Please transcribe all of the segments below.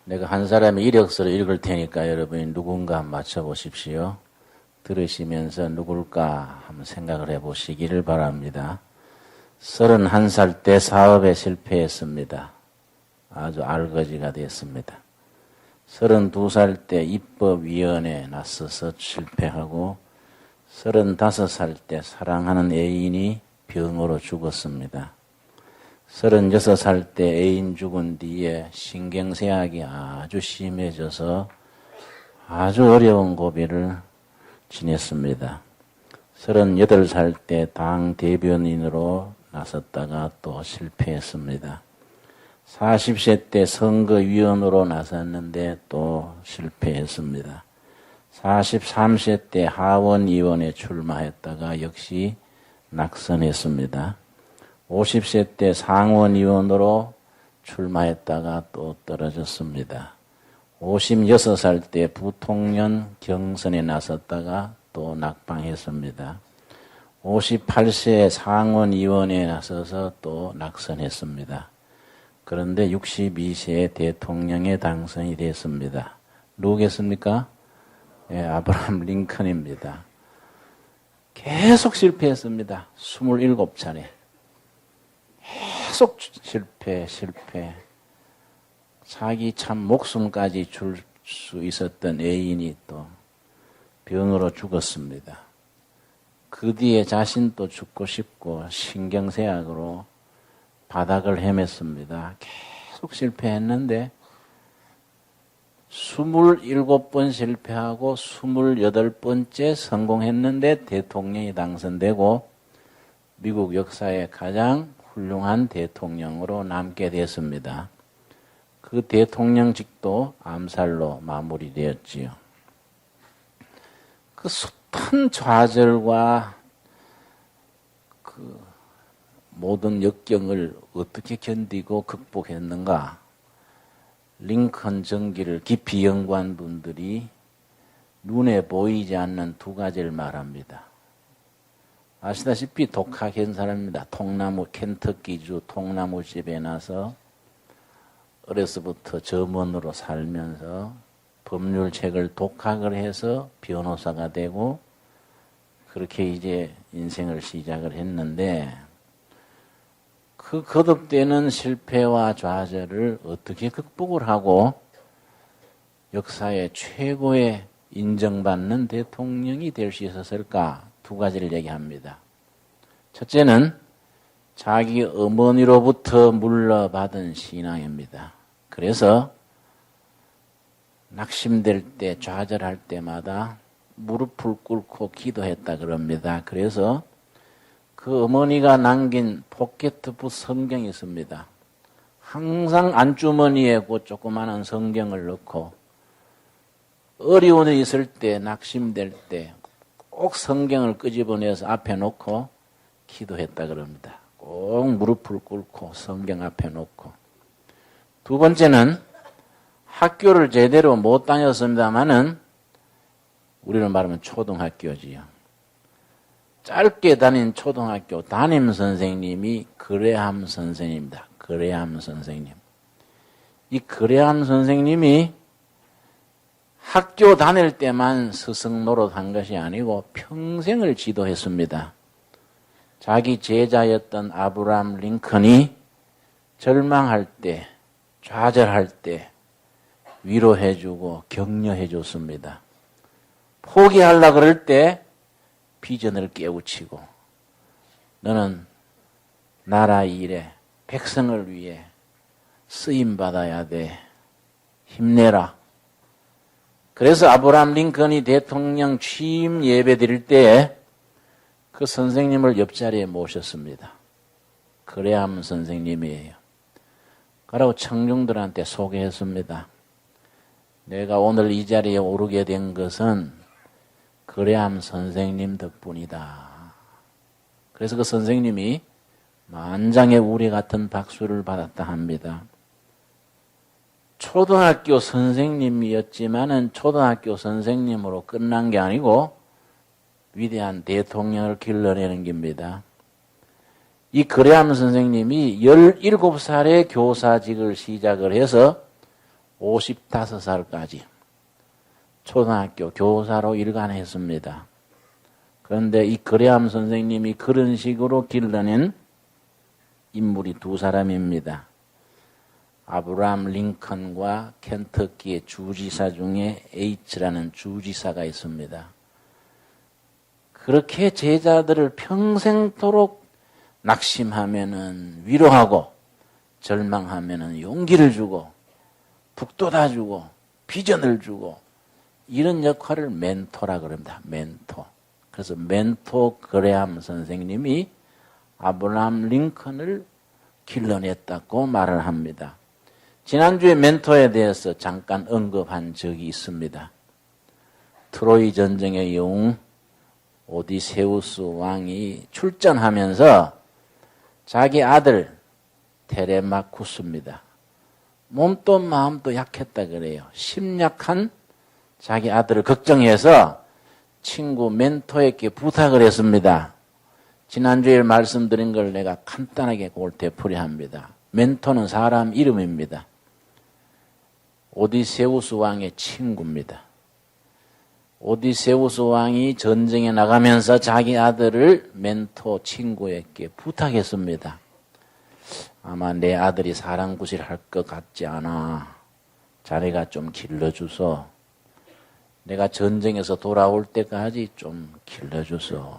내가 한 사람의 이력서를 읽을 테니까 여러분이 누군가 한번 맞춰보십시오. 들으시면서 누굴까 한번 생각을 해보시기를 바랍니다. 31살 때 사업에 실패했습니다. 아주 알거지가 됐습니다. 32살 때 입법위원회에 나서서 실패하고 35살 때 사랑하는 애인이 병으로 죽었습니다. 36살 때 애인 죽은 뒤에 신경쇠약이 아주 심해져서 아주 어려운 고비를 지냈습니다. 38살 때 당 대변인으로 나섰다가 또 실패했습니다. 40세 때 선거위원으로 나섰는데 또 실패했습니다. 43세 때 하원의원에 출마했다가 역시 낙선했습니다. 50세 때 상원의원으로 출마했다가 또 떨어졌습니다. 56살 때 부통령 경선에 나섰다가 또 낙방했습니다. 58세 상원의원에 나서서 또 낙선했습니다. 그런데 62세에 대통령에 당선이 됐습니다. 누구겠습니까? 예, 아브라함 링컨입니다. 계속 실패했습니다. 27차례. 계속 실패. 자기 참 목숨까지 줄 수 있었던 애인이 또 병으로 죽었습니다. 그 뒤에 자신도 죽고 싶고 신경쇠약으로 바닥을 헤맸습니다. 계속 실패했는데 27번 실패하고 28번째 성공했는데 대통령이 당선되고 미국 역사의 가장 훌륭한 대통령으로 남게 됐습니다. 그 대통령직도 암살로 마무리되었지요. 그 숱한 좌절과 그 모든 역경을 어떻게 견디고 극복했는가? 링컨 정기를 깊이 연구한 분들이 눈에 보이지 않는 두 가지를 말합니다. 아시다시피 독학한 사람입니다. 통나무 켄터키주 통나무집에 나서 어려서부터 점원으로 살면서 법률책을 독학을 해서 변호사가 되고 그렇게 이제 인생을 시작을 했는데 그 거듭되는 실패와 좌절을 어떻게 극복을 하고 역사의 최고의 인정받는 대통령이 될 수 있었을까? 두 가지를 얘기합니다. 첫째는 자기 어머니로부터 물려받은 신앙입니다. 그래서 낙심될 때, 좌절할 때마다 무릎을 꿇고 기도했다 그럽니다. 그래서 그 어머니가 남긴 포켓북 성경이 있습니다. 항상 안주머니에 그 조그마한 성경을 넣고 어려운 일이 있을 때, 낙심될 때 꼭 성경을 끄집어내서 앞에 놓고 기도했다 그럽니다. 꼭 무릎을 꿇고 성경 앞에 놓고. 두 번째는 학교를 제대로 못 다녔습니다마는 우리는 말하면 초등학교지요. 짧게 다닌 초등학교 담임 선생님이 그레함 선생님입니다. 그레함 선생님. 이 그레함 선생님이 학교 다닐 때만 스승 노릇한 것이 아니고 평생을 지도했습니다. 자기 제자였던 아브라함 링컨이 절망할 때, 좌절할 때 위로해주고 격려해줬습니다. 포기하려고 그럴 때 비전을 깨우치고 너는 나라 일에 백성을 위해 쓰임받아야 돼. 힘내라. 그래서 아브라함 링컨이 대통령 취임 예배 드릴 때에 그 선생님을 옆자리에 모셨습니다. 그레함 선생님이에요. 그러고 청중들한테 소개했습니다. 내가 오늘 이 자리에 오르게 된 것은 그레함 선생님 덕분이다. 그래서 그 선생님이 만장의 우리 같은 박수를 받았다 합니다. 초등학교 선생님이었지만은 초등학교 선생님으로 끝난 게 아니고 위대한 대통령을 길러내는 겁니다. 이 그레함 선생님이 17살에 교사직을 시작을 해서 55살까지 초등학교 교사로 일관했습니다. 그런데 이 그레암 선생님이 그런 식으로 길러낸 인물이 두 사람입니다. 아브라함 링컨과 켄터키의 주지사 중에 H라는 주지사가 있습니다. 그렇게 제자들을 평생토록 낙심하면은 위로하고 절망하면은 용기를 주고 북돋아주고 비전을 주고 이런 역할을 멘토라 그럽니다. 멘토. 그래서 멘토 그레암 선생님이 아브라함 링컨을 길러냈다고 말을 합니다. 지난주에 멘토에 대해서 잠깐 언급한 적이 있습니다. 트로이 전쟁의 영웅 오디세우스 왕이 출전하면서 자기 아들 테레마쿠스입니다. 몸도 마음도 약했다 그래요. 심약한 자기 아들을 걱정해서 친구 멘토에게 부탁을 했습니다. 지난주에 말씀드린 걸 내가 간단하게 그걸 되풀이합니다. 멘토는 사람 이름입니다. 오디세우스 왕의 친구입니다. 오디세우스 왕이 전쟁에 나가면서 자기 아들을 멘토 친구에게 부탁했습니다. 아마 내 아들이 사랑구실할 것 같지 않아. 자네가 좀 길러주소. 내가 전쟁에서 돌아올 때까지 좀 길러주소.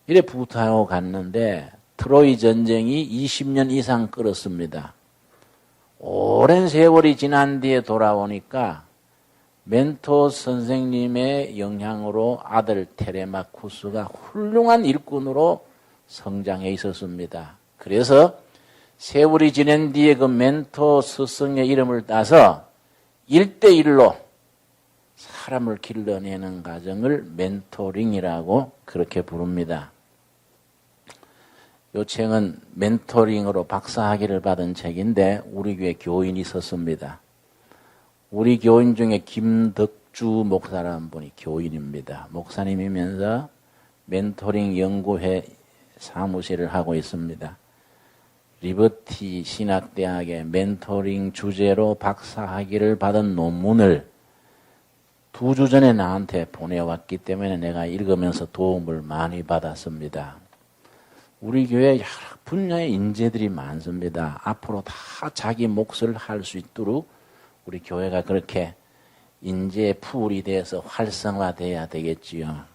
이래 부탁하고 갔는데 트로이 전쟁이 20년 이상 끌었습니다. 오랜 세월이 지난 뒤에 돌아오니까 멘토 선생님의 영향으로 아들 테레마쿠스가 훌륭한 일꾼으로 성장해 있었습니다. 그래서 세월이 지난 뒤에 그 멘토 스승의 이름을 따서 1대1로 사람을 길러내는 과정을 멘토링이라고 그렇게 부릅니다. 이 책은 멘토링으로 박사학위를 받은 책인데 우리 교회 교인이 썼습니다. 우리 교인 중에 김덕주 목사라는 분이 교인입니다. 목사님이면서 멘토링 연구회 사무실을 하고 있습니다. 리버티 신학대학의 멘토링 주제로 박사학위를 받은 논문을 2주 전에 나한테 보내왔기 때문에 내가 읽으면서 도움을 많이 받았습니다. 우리 교회에 여러 분야의 인재들이 많습니다. 앞으로 다 자기 몫을 할 수 있도록 우리 교회가 그렇게 인재 풀이 돼서 활성화돼야 되겠지요.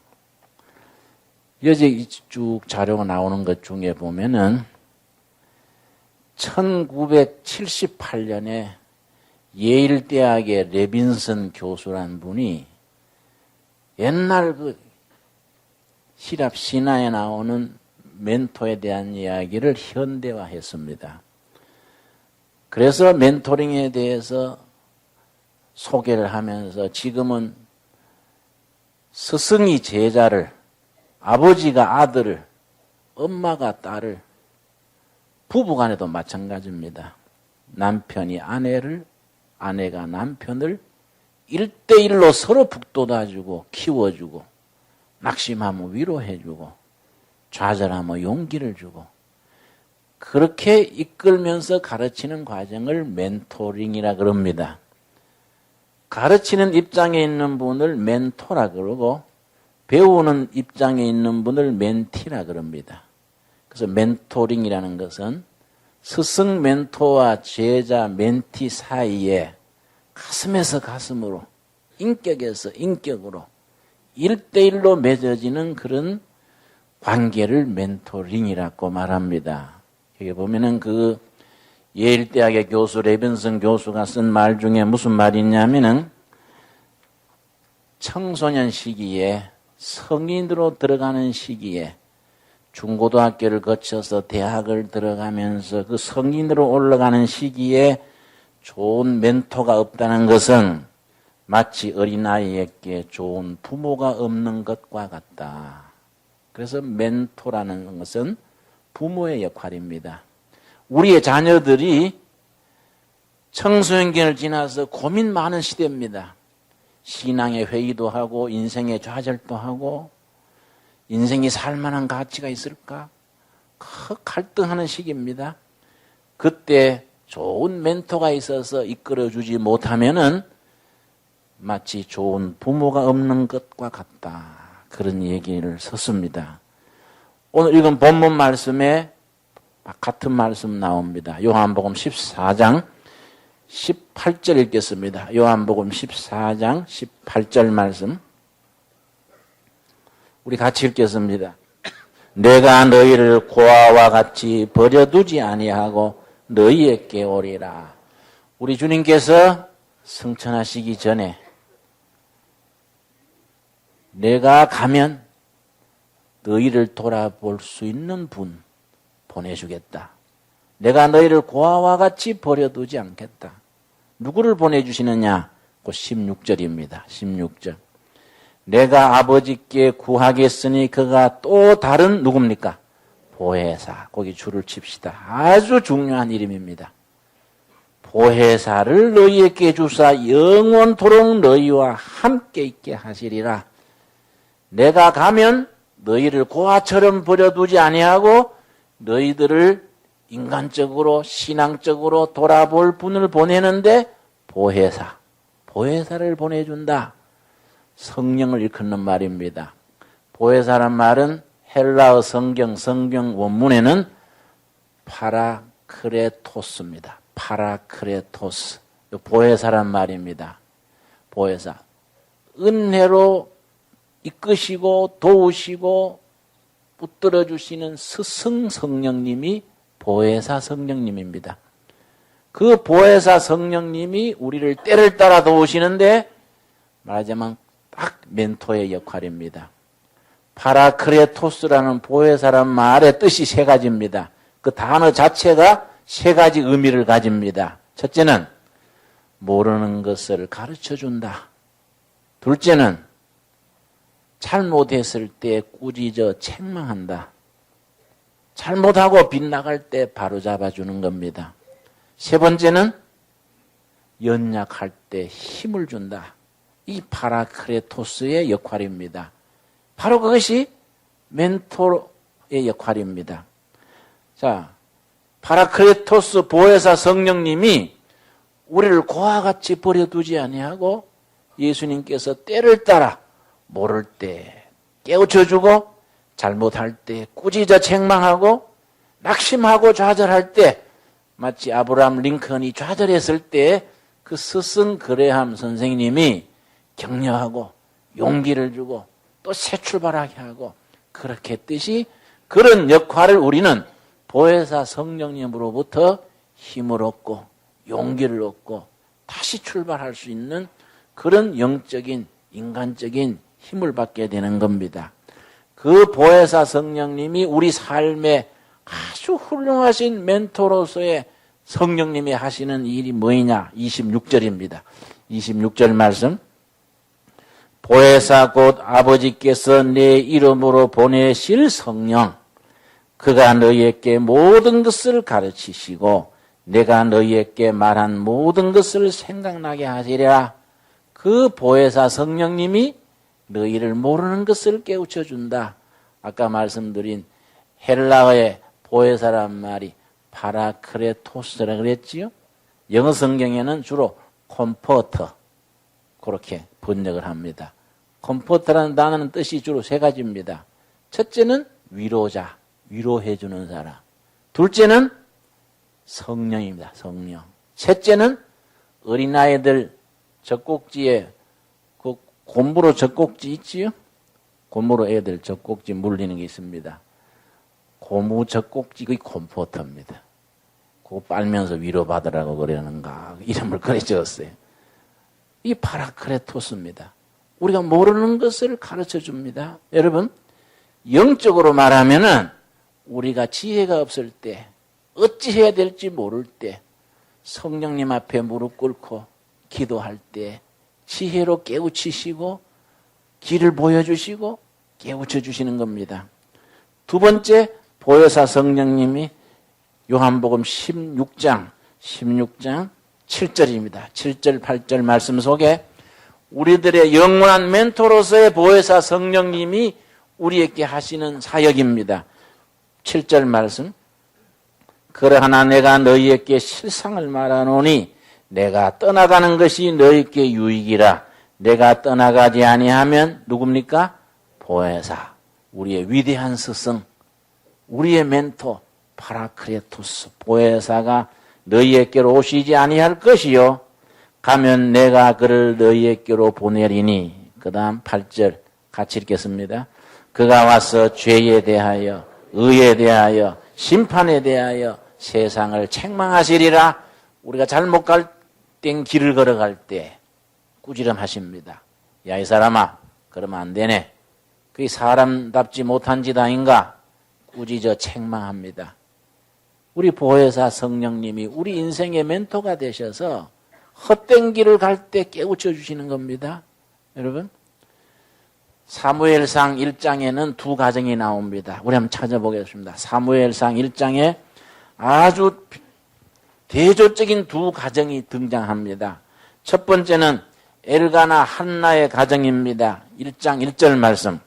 여기 쭉 자료가 나오는 것 중에 보면은 1978년에 예일대학의 레빈슨 교수란 분이 옛날 그 시랍 신화에 나오는 멘토에 대한 이야기를 현대화했습니다. 그래서 멘토링에 대해서 소개를 하면서 지금은 스승이 제자를, 아버지가 아들을, 엄마가 딸을, 부부간에도 마찬가지입니다. 남편이 아내를, 아내가 남편을 1대1로 서로 북돋아주고 키워주고 낙심하면 위로해주고 좌절하면 용기를 주고 그렇게 이끌면서 가르치는 과정을 멘토링이라 그럽니다. 가르치는 입장에 있는 분을 멘토라 그러고 배우는 입장에 있는 분을 멘티라 그럽니다. 그래서 멘토링이라는 것은 스승 멘토와 제자 멘티 사이에 가슴에서 가슴으로 인격에서 인격으로 1대1로 맺어지는 그런 관계를 멘토링이라고 말합니다. 여기 보면은 그 예일대학의 교수 레빈슨 교수가 쓴 말 중에 무슨 말이 있냐면은 청소년 시기에 성인으로 들어가는 시기에 중고등학교를 거쳐서 대학을 들어가면서 그 성인으로 올라가는 시기에 좋은 멘토가 없다는 것은 마치 어린아이에게 좋은 부모가 없는 것과 같다. 그래서 멘토라는 것은 부모의 역할입니다. 우리의 자녀들이 청소년기를 지나서 고민 많은 시대입니다. 신앙의 회의도 하고 인생의 좌절도 하고 인생이 살만한 가치가 있을까? 갈등하는 시기입니다. 그때 좋은 멘토가 있어서 이끌어주지 못하면은 마치 좋은 부모가 없는 것과 같다. 그런 얘기를 썼습니다. 오늘 읽은 본문 말씀에 같은 말씀 나옵니다. 요한복음 14장 18절 읽겠습니다. 요한복음 14장 18절 말씀. 우리 같이 읽겠습니다. 내가 너희를 고아와 같이 버려두지 아니하고 너희에게 오리라. 우리 주님께서 승천하시기 전에 내가 가면 너희를 돌아볼 수 있는 분 보내주겠다. 내가 너희를 고아와 같이 버려두지 않겠다. 누구를 보내주시느냐? 그 16절입니다. 16절. 내가 아버지께 구하겠으니 그가 또 다른 누굽니까? 보혜사. 거기 줄을 칩시다. 아주 중요한 이름입니다. 보혜사를 너희에게 주사 영원토록 너희와 함께 있게 하시리라. 내가 가면 너희를 고아처럼 버려두지 아니하고 너희들을 인간적으로 신앙적으로 돌아볼 분을 보내는데 보혜사를 보내준다. 성령을 일컫는 말입니다. 보혜사란 말은 헬라어 성경 원문에는 파라크레토스입니다. 파라크레토스. 보혜사란 말입니다. 보혜사. 은혜로 이끄시고 도우시고 붙들어 주시는 스승 성령님이 보혜사 성령님입니다. 그 보혜사 성령님이 우리를 때를 따라 도우시는데 말하자면 딱 멘토의 역할입니다. 파라크레토스라는 보혜사란 말의 뜻이 세 가지입니다. 그 단어 자체가 세 가지 의미를 가집니다. 첫째는 모르는 것을 가르쳐준다. 둘째는 잘못했을 때 꾸짖어 책망한다. 잘못하고 빗나갈 때 바로잡아주는 겁니다. 세 번째는 연약할 때 힘을 준다. 이 파라크레토스의 역할입니다. 바로 그것이 멘토의 역할입니다. 자, 파라크레토스 보혜사 성령님이 우리를 고아 같이 버려두지 아니하고 예수님께서 때를 따라 모를 때 깨우쳐주고 잘못할 때 꾸짖어 책망하고 낙심하고 좌절할 때 마치 아브라함 링컨이 좌절했을 때 그 스승 그레함 선생님이 격려하고 용기를 주고 또 새 출발하게 하고 그렇게 했듯이 그런 역할을 우리는 보혜사 성령님으로부터 힘을 얻고 용기를 얻고 다시 출발할 수 있는 그런 영적인 인간적인 힘을 받게 되는 겁니다. 그 보혜사 성령님이 우리 삶에 아주 훌륭하신 멘토로서의 성령님이 하시는 일이 뭐냐? 26절입니다. 26절 말씀. 보혜사 곧 아버지께서 내 이름으로 보내실 성령 그가 너희에게 모든 것을 가르치시고 내가 너희에게 말한 모든 것을 생각나게 하시리라. 그 보혜사 성령님이 너희를 모르는 것을 깨우쳐준다. 아까 말씀드린 헬라어의 보혜사란 말이 파라크레토스라 그랬지요. 영어 성경에는 주로 컴포터 그렇게 번역을 합니다. 컴포터라는 단어는 뜻이 주로 세 가지입니다. 첫째는 위로자, 위로해주는 사람. 둘째는 성령입니다. 성령. 셋째는 어린아이들 젖꼭지에 그 곰부로 젖꼭지 있지요? 곰부로 애들 젖꼭지 물리는 게 있습니다. 고무 젖꼭지 그게 컴포터입니다. 그거 빨면서 위로받으라고 그러는가 이름을 그래 지었어요. 이 파라크레토스입니다. 우리가 모르는 것을 가르쳐 줍니다. 여러분 영적으로 말하면은 우리가 지혜가 없을 때 어찌 해야 될지 모를 때 성령님 앞에 무릎 꿇고 기도할 때 지혜로 깨우치시고 길을 보여주시고 깨우쳐 주시는 겁니다. 두 번째 보혜사 성령님이 요한복음 16장 7절입니다. 7절 8절 말씀 속에 우리들의 영원한 멘토로서의 보혜사 성령님이 우리에게 하시는 사역입니다. 7절 말씀. 그러하나 내가 너희에게 실상을 말하노니 내가 떠나가는 것이 너희에게 유익이라. 내가 떠나가지 아니하면 누굽니까? 보혜사, 우리의 위대한 스승, 우리의 멘토 파라크레토스 보혜사가 너희에게로 오시지 아니할 것이요 가면 내가 그를 너희에게로 보내리니. 그 다음 8절 같이 읽겠습니다. 그가 와서 죄에 대하여 의에 대하여 심판에 대하여 세상을 책망하시리라. 우리가 잘못 땐 길을 걸어갈 때 꾸지람하십니다. 야, 이 사람아, 그러면 안 되네. 그게 사람답지 못한 짓 아닌가? 꾸짖어 책망합니다. 우리 보혜사 성령님이 우리 인생의 멘토가 되셔서 헛된 길을 갈 때 깨우쳐 주시는 겁니다. 여러분, 사무엘상 1장에는 두 가정이 나옵니다. 우리 한번 찾아보겠습니다. 사무엘상 1장에 아주 대조적인 두 가정이 등장합니다. 첫 번째는 엘가나 한나의 가정입니다. 1장 1절 말씀.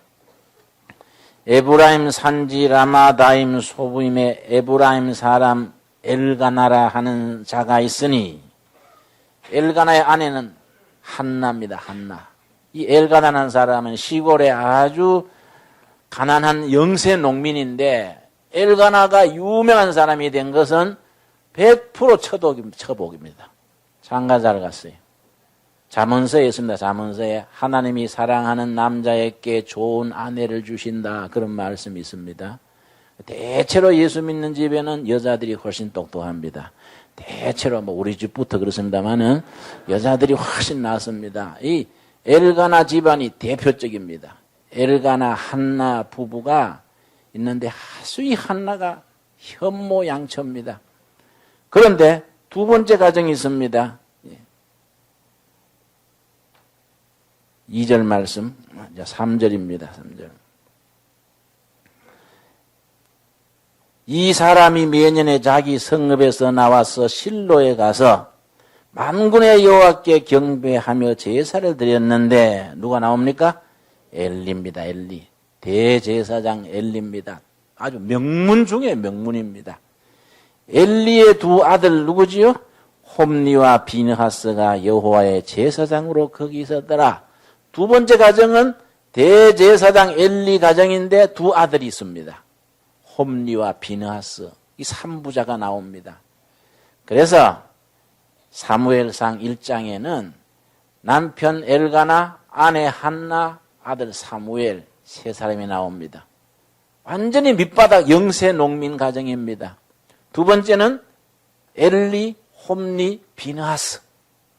에브라임 산지 라마다임 소부임에 에브라임 사람 엘가나라 하는 자가 있으니. 엘가나의 아내는 한나입니다. 한나. 이 엘가나라는 사람은 시골에 아주 가난한 영세 농민인데 엘가나가 유명한 사람이 된 것은 100% 처복입니다. 장가 잘 갔어요. 잠언서에 있습니다. 잠언서에 하나님이 사랑하는 남자에게 좋은 아내를 주신다, 그런 말씀이 있습니다. 대체로 예수 믿는 집에는 여자들이 훨씬 똑똑합니다. 대체로 우리 집부터 그렇습니다만은 여자들이 훨씬 낫습니다. 이 엘가나 집안이 대표적입니다. 엘가나 한나 부부가 있는데 아주 이 한나가 현모양처입니다. 그런데 두 번째 가정이 있습니다. 2절 말씀, 3절입니다. 3절. 이 사람이 매년에 자기 성읍에서 나와서 실로에 가서 만군의 여호와께 경배하며 제사를 드렸는데 누가 나옵니까? 엘리입니다. 엘리. 대제사장 엘리입니다. 아주 명문 중에 명문입니다. 엘리의 두 아들 누구지요? 홈리와 비느하스가 여호와의 제사장으로 거기 있었더라. 두 번째 가정은 대제사장 엘리 가정인데 두 아들이 있습니다. 홈리와 비느하스, 이 3부자가 나옵니다. 그래서 사무엘상 1장에는 남편 엘가나, 아내 한나, 아들 사무엘 세 사람이 나옵니다. 완전히 밑바닥 영세 농민 가정입니다. 두 번째는 엘리, 홈리, 비느하스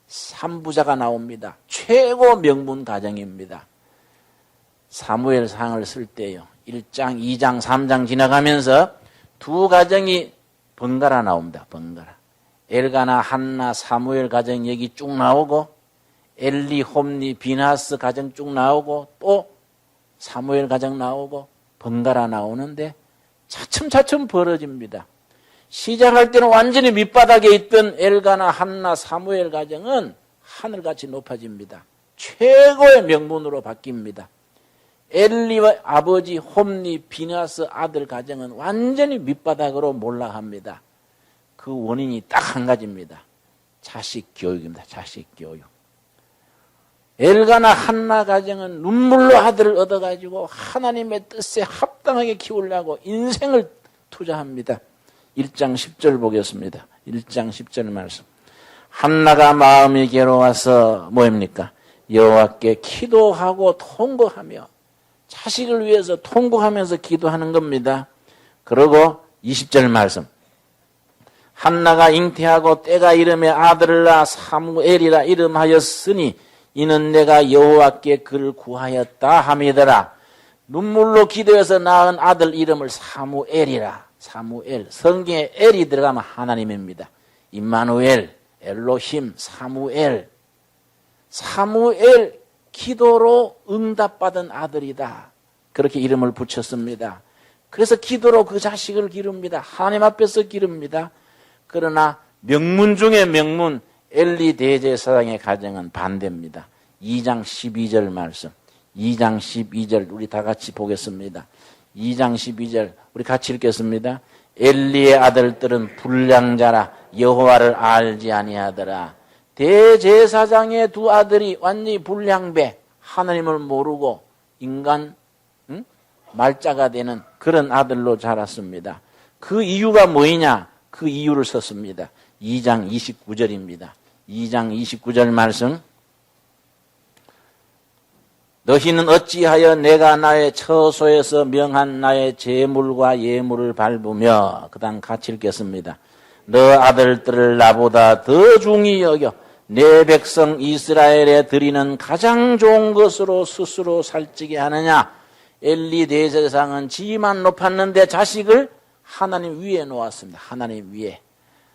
3부자가 나옵니다. 최고 명문 가정입니다. 사무엘상을 쓸 때요, 1장, 2장, 3장 지나가면서 두 가정이 번갈아 나옵니다. 번갈아. 엘가나, 한나, 사무엘 가정 얘기 쭉 나오고, 엘리, 홈리, 비느하스 가정 쭉 나오고, 또 사무엘 가정 나오고, 번갈아 나오는데 차츰차츰 벌어집니다. 시작할 때는 완전히 밑바닥에 있던 엘가나, 한나, 사무엘 가정은 하늘같이 높아집니다. 최고의 명문으로 바뀝니다. 엘리와 아버지 홈리, 비느하스 아들 가정은 완전히 밑바닥으로 몰락합니다. 그 원인이 딱 한 가지입니다. 자식 교육입니다. 자식 교육. 엘가나 한나 가정은 눈물로 아들을 얻어가지고 하나님의 뜻에 합당하게 키우려고 인생을 투자합니다. 1장 10절 보겠습니다. 1장 10절 말씀. 한나가 마음이 괴로워서 뭐입니까? 여호와께 기도하고 통곡하며 자식을 위해서 통곡하면서 기도하는 겁니다. 그리고 20절 말씀. 한나가 잉태하고 때가 이름에 아들을 낳아 사무엘이라 이름하였으니 이는 내가 여호와께 그를 구하였다 함이더라. 눈물로 기도해서 낳은 아들 이름을 사무엘이라. 사무엘. 성경에 엘이 들어가면 하나님입니다. 임마누엘, 엘로힘, 사무엘. 사무엘 기도로 응답받은 아들이다. 그렇게 이름을 붙였습니다. 그래서 기도로 그 자식을 기릅니다. 하나님 앞에서 기릅니다. 그러나 명문 중에 명문 엘리 대제사장의 가정은 반대입니다. 2장 12절 말씀. 2장 12절 우리 다 같이 보겠습니다. 2장 12절 우리 같이 읽겠습니다. 엘리의 아들들은 불량자라 여호와를 알지 아니하더라. 대제사장의 두 아들이 완전히 불량배, 하나님을 모르고 인간 말자가 되는 그런 아들로 자랐습니다. 그 이유가 뭐냐? 그 이유를 썼습니다. 2장 29절입니다. 2장 29절 말씀. 너희는 어찌하여 내가 나의 처소에서 명한 나의 제물과 예물을 밟으며, 그 다음 같이 읽겠습니다. 너 아들들을 나보다 더 중히 여겨 내 백성 이스라엘에 드리는 가장 좋은 것으로 스스로 살찌게 하느냐? 엘리 대제사장은 지만 높았는데 자식을 하나님 위에 놓았습니다. 하나님 위에.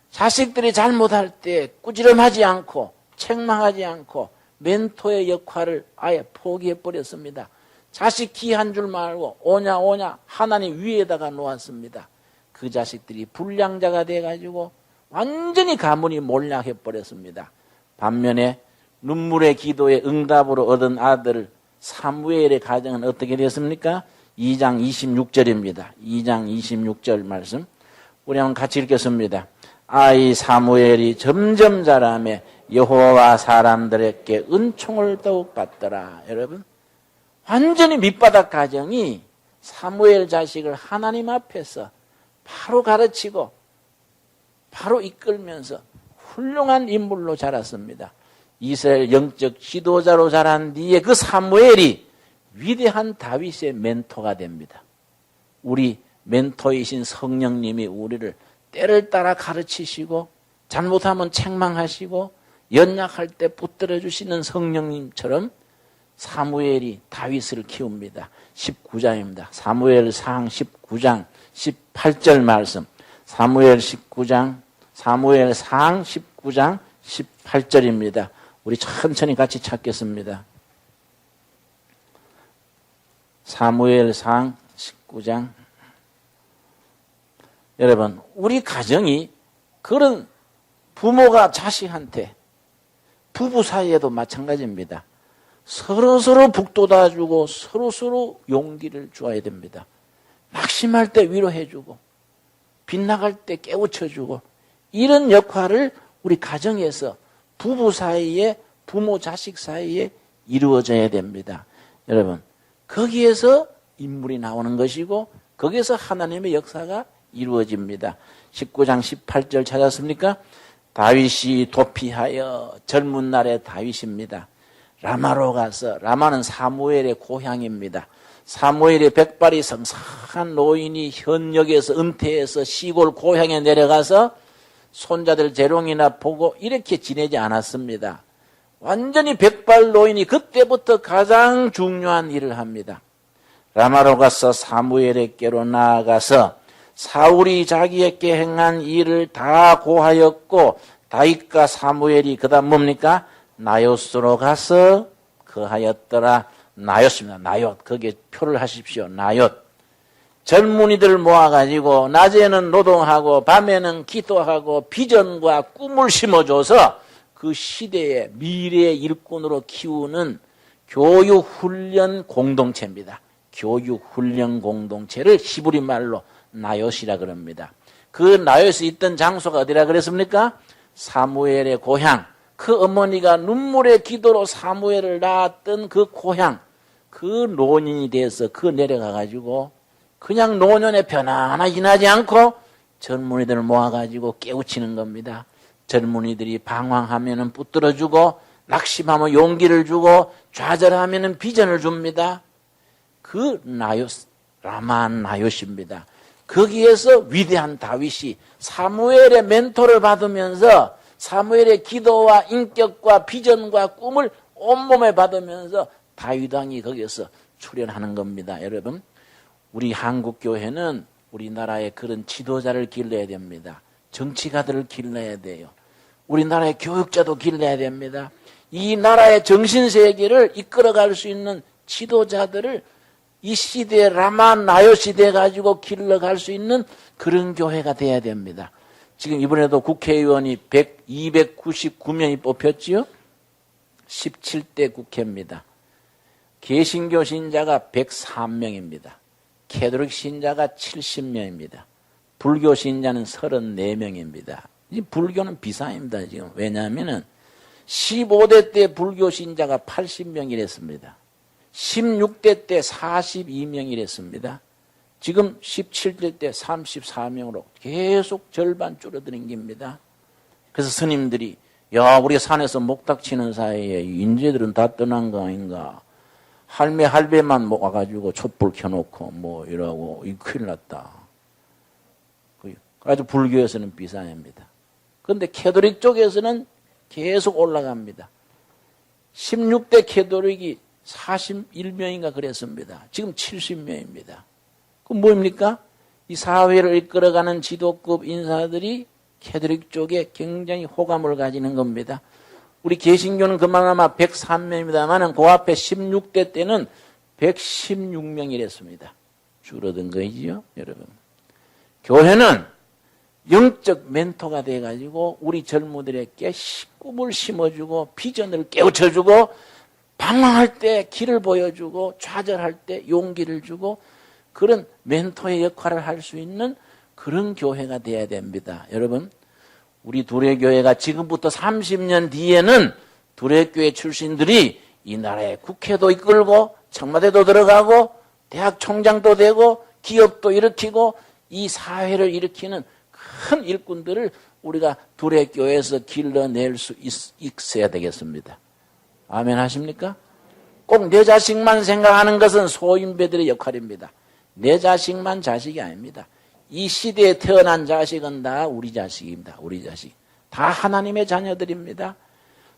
자식들이 잘못할 때 꾸지람하지 않고 책망하지 않고 멘토의 역할을 아예 포기해버렸습니다. 자식 키 한 줄 말고 오냐 하나님 위에다가 놓았습니다. 그 자식들이 불량자가 돼가지고 완전히 가문이 몰락해버렸습니다. 반면에 눈물의 기도에 응답으로 얻은 아들 사무엘의 가정은 어떻게 됐습니까? 2장 26절입니다. 2장 26절 말씀 우리 한번 같이 읽겠습니다. 아이 사무엘이 점점 자라매 여호와 사람들에게 은총을 더욱 받더라. 여러분, 완전히 밑바닥 가정이 사무엘 자식을 하나님 앞에서 바로 가르치고 바로 이끌면서 훌륭한 인물로 자랐습니다. 이스라엘 영적 지도자로 자란 뒤에 그 사무엘이 위대한 다윗의 멘토가 됩니다. 우리 멘토이신 성령님이 우리를 때를 따라 가르치시고 잘못하면 책망하시고 연약할 때 붙들어 주시는 성령님처럼 사무엘이 다윗을 키웁니다. 19장입니다. 사무엘상 19장 18절 말씀. 사무엘상 19장 18절입니다. 우리 천천히 같이 찾겠습니다. 사무엘상 19장. 여러분, 우리 가정이 그런 부모가 자식한테 부부 사이에도 마찬가지입니다. 서로서로 북돋아주고 서로서로 용기를 주어야 됩니다. 낙심할 때 위로해주고 빗나갈 때 깨우쳐주고 이런 역할을 우리 가정에서 부부 사이에 부모 자식 사이에 이루어져야 됩니다. 여러분, 거기에서 인물이 나오는 것이고 거기에서 하나님의 역사가 이루어집니다. 19장 18절 찾았습니까? 다윗이 도피하여 젊은 날의 다윗입니다. 라마로 가서, 라마는 사무엘의 고향입니다. 사무엘의 백발이 성상한 노인이 현역에서 은퇴해서 시골 고향에 내려가서 손자들 재롱이나 보고 이렇게 지내지 않았습니다. 완전히 백발 노인이 그때부터 가장 중요한 일을 합니다. 라마로 가서 사무엘에게로 나아가서 사울이 자기에게 행한 일을 다 고하였고 다윗과 사무엘이 그 다음 뭡니까? 나요스로 가서 거하였더라. 나요스입니다. 나요스. 거기에 표를 하십시오. 나요스. 젊은이들 모아가지고 낮에는 노동하고 밤에는 기도하고 비전과 꿈을 심어줘서 그 시대의 미래의 일꾼으로 키우는 교육훈련 공동체입니다. 교육훈련 공동체를 히브리 말로 나요시라 그럽니다. 그 나요시 있던 장소가 어디라 그랬습니까? 사무엘의 고향. 그 어머니가 눈물의 기도로 사무엘을 낳았던 그 고향. 그 노년이 돼서 그 내려가가지고 그냥 노년에 편안하게 지나지 않고 젊은이들을 모아가지고 깨우치는 겁니다. 젊은이들이 방황하면은 붙들어주고 낙심하면 용기를 주고 좌절하면은 비전을 줍니다. 그 나요스, 라만 나요시입니다. 거기에서 위대한 다윗이 사무엘의 멘토를 받으면서 사무엘의 기도와 인격과 비전과 꿈을 온몸에 받으면서 다윗 왕이 거기에서 출현하는 겁니다. 여러분, 우리 한국교회는 우리나라의 그런 지도자를 길러야 됩니다. 정치가들을 길러야 돼요. 우리나라의 교육자도 길러야 됩니다. 이 나라의 정신세계를 이끌어갈 수 있는 지도자들을 이 시대에 라마 나요 시대 가지고 길러갈 수 있는 그런 교회가 돼야 됩니다. 지금 이번에도 국회의원이 299명이 뽑혔지요. 17대 국회입니다. 개신교 신자가 103명입니다. 캐톨릭 신자가 70명입니다. 불교 신자는 34명입니다. 이 불교는 비상입니다, 지금. 왜냐하면은 15대 때 불교 신자가 80명이랬습니다. 16대 때 42명이랬습니다. 지금 17대 때 34명으로 계속 절반 줄어드는 겁니다. 그래서 스님들이 야, 우리 산에서 목탁 치는 사이에 인재들은 다 떠난 거 아닌가. 할배만 와가지고 촛불 켜놓고 뭐 이러고 이 큰일 났다. 아주 불교에서는 비상입니다. 그런데 캐톨릭 쪽에서는 계속 올라갑니다. 16대 캐톨릭이 41명인가 그랬습니다. 지금 70명입니다. 그럼 뭡니까? 이 사회를 이끌어가는 지도급 인사들이 캐톨릭 쪽에 굉장히 호감을 가지는 겁니다. 우리 개신교는 그만아마 103명입니다만 그 앞에 16대 때는 116명이랬습니다. 줄어든 거지요, 여러분. 교회는 영적 멘토가 돼가지고 우리 젊은이들에게 꿈을 심어주고 비전을 깨우쳐주고 방황할 때 길을 보여주고 좌절할 때 용기를 주고 그런 멘토의 역할을 할 수 있는 그런 교회가 돼야 됩니다. 여러분, 우리 두레교회가 지금부터 30년 뒤에는 두레교회 출신들이 이 나라의 국회도 이끌고 청와대도 들어가고 대학 총장도 되고 기업도 일으키고 이 사회를 일으키는 큰 일꾼들을 우리가 두레교회에서 길러낼 수 있어야 되겠습니다. 아멘 하십니까? 꼭 내 자식만 생각하는 것은 소인배들의 역할입니다. 내 자식만 자식이 아닙니다. 이 시대에 태어난 자식은 다 우리 자식입니다. 우리 자식. 다 하나님의 자녀들입니다.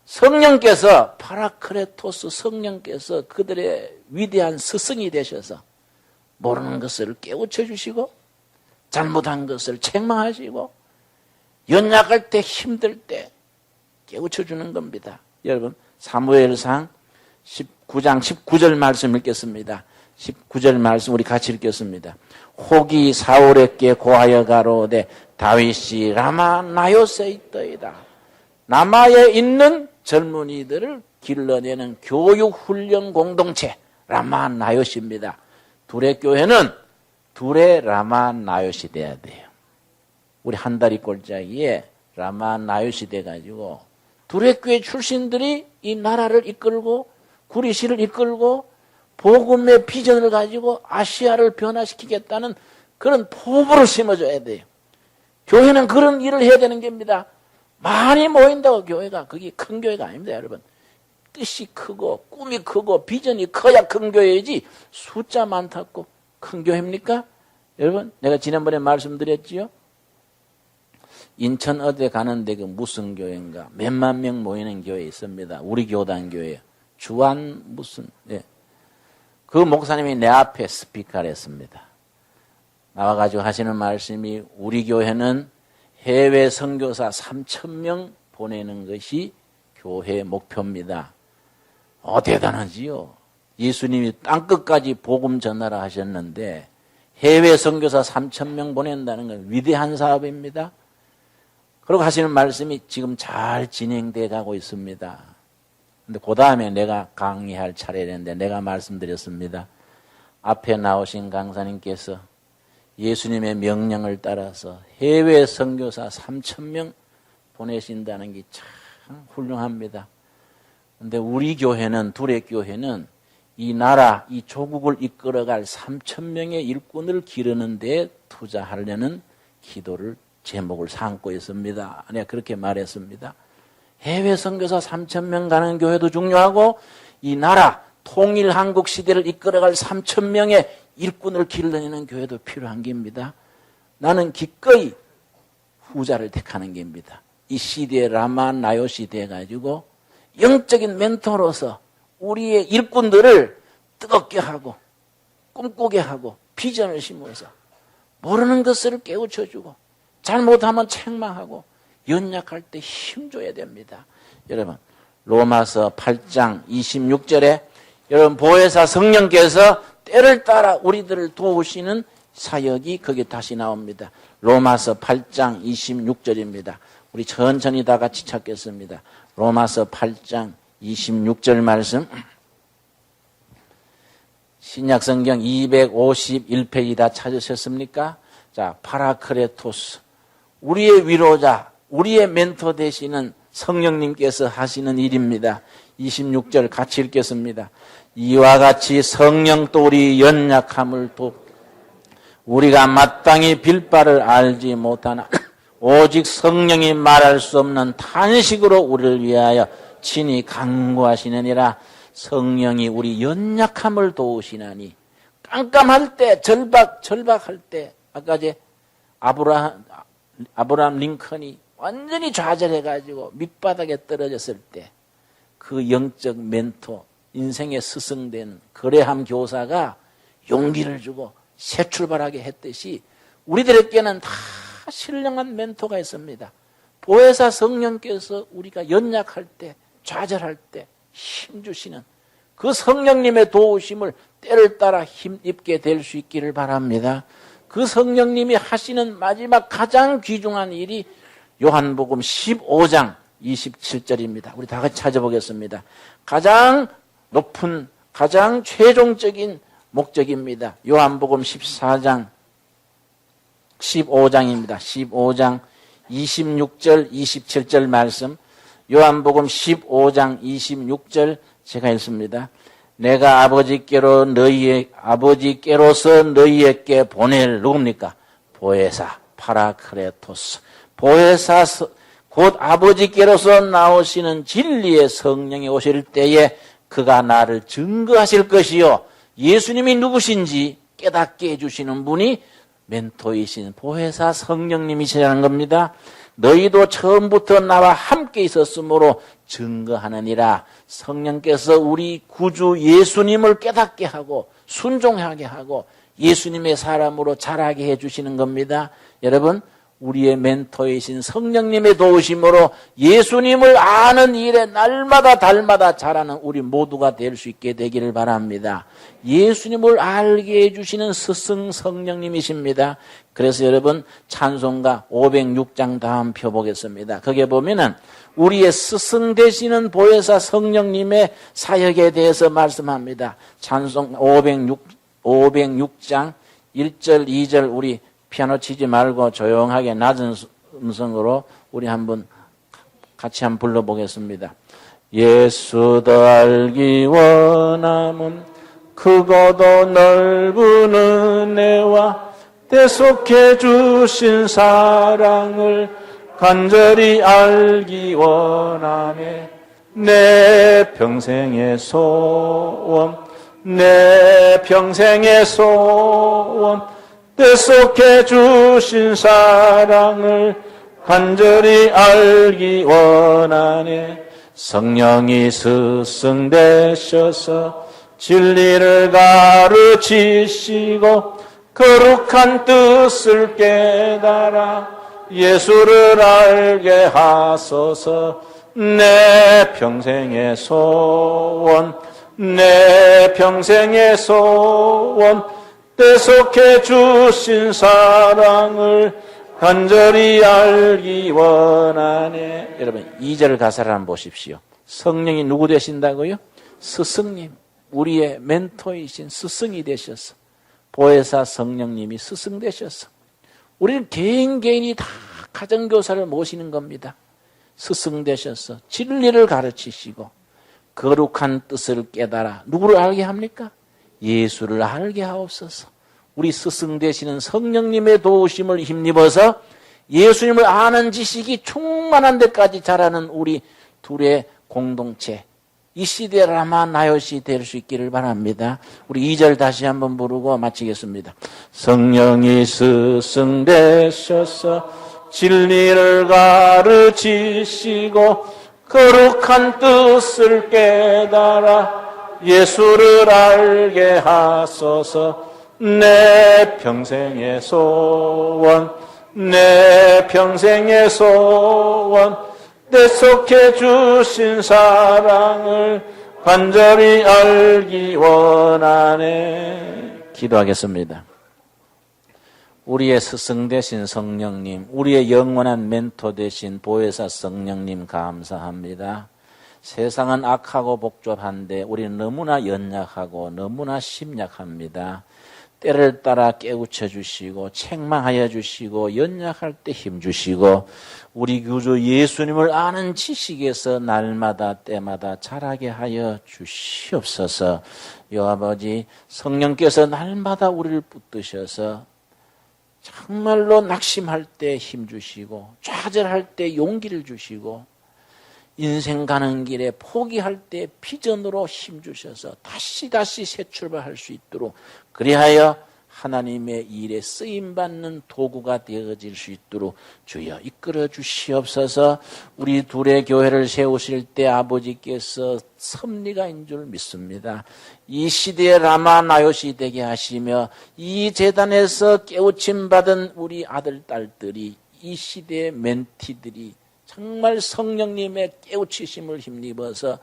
성령께서 파라크레토스 성령께서 그들의 위대한 스승이 되셔서 모르는 것을 깨우쳐 주시고 잘못한 것을 책망하시고 연약할 때 힘들 때 깨우쳐 주는 겁니다. 여러분 사무엘상 19장 19절 말씀 읽겠습니다. 19절 말씀 우리 같이 읽겠습니다. 혹이 사울에게 고하여 가로되 다윗이 라마 나요스에 있더이다. 라마에 있는 젊은이들을 길러내는 교육훈련 공동체 라마 나요스입니다. 두레교회는 두레 라마 나요스 돼야 돼요. 우리 한 다리 꼴짜기에 라마 나요스 돼가지고 두레교회 출신들이 이 나라를 이끌고 구리시를 이끌고 복음의 비전을 가지고 아시아를 변화시키겠다는 그런 포부를 심어줘야 돼요. 교회는 그런 일을 해야 되는 겁니다. 많이 모인다고 교회가 그게 큰 교회가 아닙니다, 여러분. 뜻이 크고 꿈이 크고 비전이 커야 큰 교회이지 숫자 많다고 큰 교회입니까? 여러분 내가 지난번에 말씀드렸지요. 인천 어디 가는데 그 무슨 교회인가 몇만 명 모이는 교회 있습니다. 우리 교단 교회 주한 무슨 그 목사님이 내 앞에 스피커를 했습니다. 나와가지고 하시는 말씀이 우리 교회는 해외 선교사 3,000명 보내는 것이 교회의 목표입니다. 대단하지요. 예수님이 땅끝까지 복음 전하라 하셨는데 해외 선교사 3,000명 보낸다는 건 위대한 사업입니다. 그리고 하시는 말씀이 지금 잘 진행돼 가고 있습니다. 근데 그 다음에 내가 강의할 차례인데 내가 말씀드렸습니다. 앞에 나오신 강사님께서 예수님의 명령을 따라서 해외 선교사 3,000명 보내신다는 게 참 훌륭합니다. 근데 우리 교회는 두레교회는 이 나라, 이 조국을 이끌어갈 3,000명의 일꾼을 기르는 데 투자하려는 기도를 제목을 삼고 있습니다. 내가 그렇게 말했습니다. 해외 선교사 3,000명 가는 교회도 중요하고 이 나라 통일 한국 시대를 이끌어갈 3,000명의 일꾼을 길러내는 교회도 필요한 겁니다. 나는 기꺼이 후자를 택하는 겁니다. 이 시대에 라마 나요시 돼가지고 영적인 멘토로서 우리의 일꾼들을 뜨겁게 하고 꿈꾸게 하고 비전을 심어서 모르는 것을 깨우쳐주고 잘못하면 책망하고 연약할 때 힘줘야 됩니다. 여러분 로마서 8장 26절에 여러분 보혜사 성령께서 때를 따라 우리들을 도우시는 사역이 거기에 다시 나옵니다. 로마서 8장 26절입니다. 우리 천천히 다 같이 찾겠습니다. 로마서 8장 26절 말씀 신약성경 251페이지 다 찾으셨습니까? 자, 파라크레토스, 우리의 위로자, 우리의 멘토 되시는 성령님께서 하시는 일입니다. 26절 같이 읽겠습니다. 이와 같이 성령도 우리 연약함을 우리가 마땅히 빌 바를 알지 못하나 오직 성령이 말할 수 없는 탄식으로 우리를 위하여 친히 간구하시느니라. 성령이 우리 연약함을 도우시나니 깜깜할 때, 절박할 때, 아까 아브라함 링컨이 완전히 좌절해가지고 밑바닥에 떨어졌을 때 그 영적 멘토, 인생의 스승되는 그레함 교사가 용기를 주고 새 출발하게 했듯이 우리들에게는 다 신령한 멘토가 있습니다. 보혜사 성령께서 우리가 연약할 때, 좌절할 때 힘주시는 그 성령님의 도우심을 때를 따라 힘입게 될 수 있기를 바랍니다. 그 성령님이 하시는 마지막 가장 귀중한 일이 요한복음 15장 27절입니다. 우리 다 같이 찾아보겠습니다. 가장 높은, 가장 최종적인 목적입니다. 요한복음 15장입니다. 15장 26절, 27절 말씀. 요한복음 15장 26절 제가 읽습니다. 내가 아버지께로서 너희에게 보낼 누굽니까? 보혜사, 파라크레토스. 보혜사, 곧 아버지께로서 나오시는 진리의 성령이 오실 때에 그가 나를 증거하실 것이요. 예수님이 누구신지 깨닫게 해주시는 분이 멘토이신 보혜사 성령님이시라는 겁니다. 너희도 처음부터 나와 함께 있었으므로 증거하느니라. 성령께서 우리 구주 예수님을 깨닫게 하고 순종하게 하고 예수님의 사람으로 자라게 해주시는 겁니다. 여러분, 우리의 멘토이신 성령님의 도우심으로 예수님을 아는 일에 날마다 달마다 자라는 우리 모두가 될 수 있게 되기를 바랍니다. 예수님을 알게 해주시는 스승 성령님이십니다. 그래서 여러분, 찬송가 506장 다음 표 보겠습니다. 거기에 보면은 우리의 스승 되시는 보혜사 성령님의 사역에 대해서 말씀합니다. 찬송 506장 1절 2절 우리 피아노 치지 말고 조용하게 낮은 음성으로 우리 같이 한번 불러보겠습니다. 예수 더 알기 원함은 크고도 넓은 은혜와 대속해 주신 사랑을 간절히 알기 원하네. 내 평생의 소원, 내 평생의 소원, 대속해 주신 사랑을 간절히 알기 원하네. 성령이 스승 되셔서 진리를 가르치시고 거룩한 뜻을 깨달아 예수를 알게 하소서. 내 평생의 소원, 내 평생의 소원, 대속해 주신 사랑을 간절히 알기 원하네. 여러분, 2절 가사를 한번 보십시오. 성령이 누구 되신다고요? 스승님, 우리의 멘토이신 스승이 되셔서, 보혜사 성령님이 스승 되셔서 우리는 개인이 다 가정교사를 모시는 겁니다. 스승 되셔서 진리를 가르치시고 거룩한 뜻을 깨달아 누구를 알게 합니까? 예수를 알게 하옵소서. 우리 스승 되시는 성령님의 도우심을 힘입어서 예수님을 아는 지식이 충만한 데까지 자라는 우리 둘의 공동체, 이 시대 라마 나요시 될 수 있기를 바랍니다. 우리 2절 다시 한번 부르고 마치겠습니다. 성령이 스승 되셔서 진리를 가르치시고 거룩한 뜻을 깨달아 예수를 알게 하소서. 내 평생의 소원, 내 평생의 소원, 대속해 주신 사랑을 간절히 알기 원하네. 기도하겠습니다. 우리의 스승 되신 성령님, 우리의 영원한 멘토 되신 보혜사 성령님 감사합니다. 세상은 악하고 복잡한데 우리는 너무나 연약하고 너무나 심약합니다. 때를 따라 깨우쳐 주시고 책망하여 주시고 연약할 때 힘 주시고 우리 구주 예수님을 아는 지식에서 날마다 때마다 자라게 하여 주시옵소서. 여 아버지, 성령께서 날마다 우리를 붙드셔서 정말로 낙심할 때 힘 주시고 좌절할 때 용기를 주시고 인생 가는 길에 포기할 때 비전으로 힘 주셔서 다시 새 출발할 수 있도록 그리하여 하나님의 일에 쓰임받는 도구가 되어질 수 있도록 주여 이끌어 주시옵소서. 우리 둘의 교회를 세우실 때 아버지께서 섭리가인 줄 믿습니다. 이 시대의 라마 나요시 되게 하시며 이 재단에서 깨우침 받은 우리 아들 딸들이 이 시대의 멘티들이 정말 성령님의 깨우치심을 힘입어서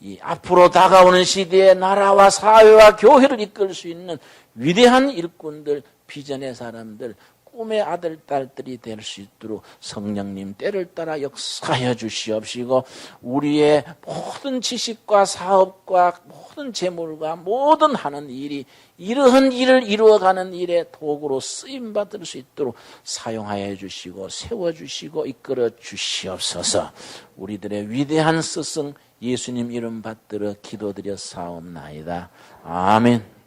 이 앞으로 다가오는 시대에 나라와 사회와 교회를 이끌 수 있는 위대한 일꾼들, 비전의 사람들, 꿈의 아들, 딸들이 될 수 있도록 성령님 때를 따라 역사하여 주시옵시고 우리의 모든 지식과 사업과 모든 재물과 모든 하는 일이 이러한 일을 이루어가는 일에 도구로 쓰임받을 수 있도록 사용하여 주시고 세워주시고 이끌어 주시옵소서. 우리들의 위대한 스승 예수님 이름 받들어 기도드려 사옵나이다. 아멘.